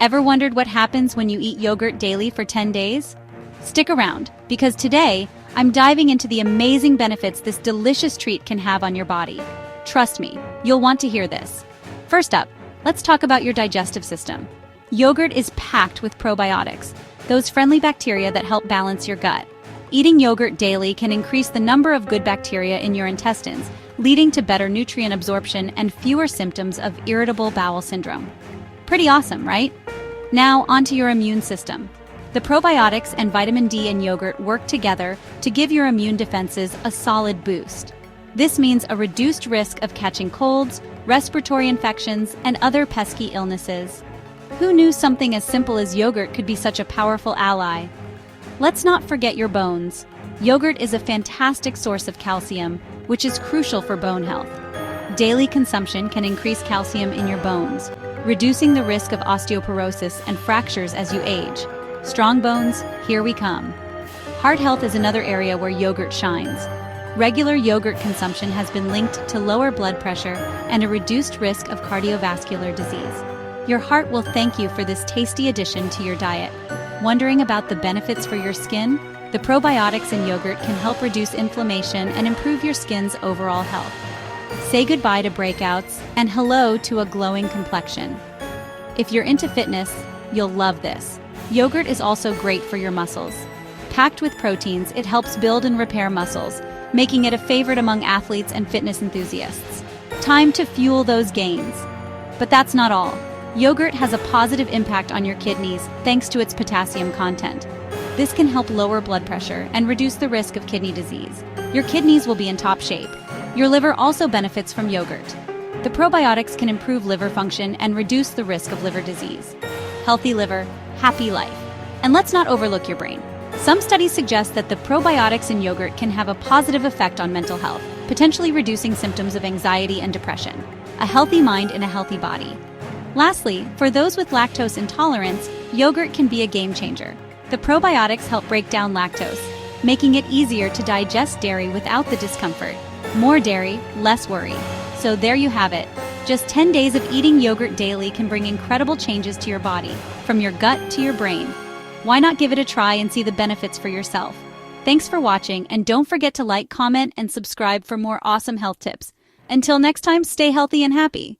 Ever wondered what happens when you eat yogurt daily for 10 days? Stick around, because today, I'm diving into the amazing benefits this delicious treat can have on your body. Trust me, you'll want to hear this. First up, let's talk about your digestive system. Yogurt is packed with probiotics, those friendly bacteria that help balance your gut. Eating yogurt daily can increase the number of good bacteria in your intestines, leading to better nutrient absorption and fewer symptoms of irritable bowel syndrome. Pretty awesome, right? Now, onto your immune system. The probiotics and vitamin D in yogurt work together to give your immune defenses a solid boost. This means a reduced risk of catching colds, respiratory infections, and other pesky illnesses. Who knew something as simple as yogurt could be such a powerful ally? Let's not forget your bones. Yogurt is a fantastic source of calcium, which is crucial for bone health. Daily consumption can increase calcium in your bones, reducing the risk of osteoporosis and fractures as you age. Strong bones, here we come. Heart health is another area where yogurt shines. Regular yogurt consumption has been linked to lower blood pressure and a reduced risk of cardiovascular disease. Your heart will thank you for this tasty addition to your diet. Wondering about the benefits for your skin? The probiotics in yogurt can help reduce inflammation and improve your skin's overall health. Say goodbye to breakouts and hello to a glowing complexion. If you're into fitness, you'll love this. Yogurt is also great for your muscles. Packed with proteins, it helps build and repair muscles, making it a favorite among athletes and fitness enthusiasts. Time to fuel those gains. But that's not all. Yogurt has a positive impact on your kidneys thanks to its potassium content. This can help lower blood pressure and reduce the risk of kidney disease. Your kidneys will be in top shape. Your liver also benefits from yogurt. The probiotics can improve liver function and reduce the risk of liver disease. Healthy liver, happy life. And let's not overlook your brain. Some studies suggest that the probiotics in yogurt can have a positive effect on mental health, potentially reducing symptoms of anxiety and depression. A healthy mind in a healthy body. Lastly, for those with lactose intolerance, yogurt can be a game changer. The probiotics help break down lactose, making it easier to digest dairy without the discomfort. More dairy, less worry. So there you have it. Just 10 days of eating yogurt daily can bring incredible changes to your body, from your gut to your brain. Why not give it a try and see the benefits for yourself? Thanks for watching, and don't forget to like, comment, and subscribe for more awesome health tips. Until next time, stay healthy and happy.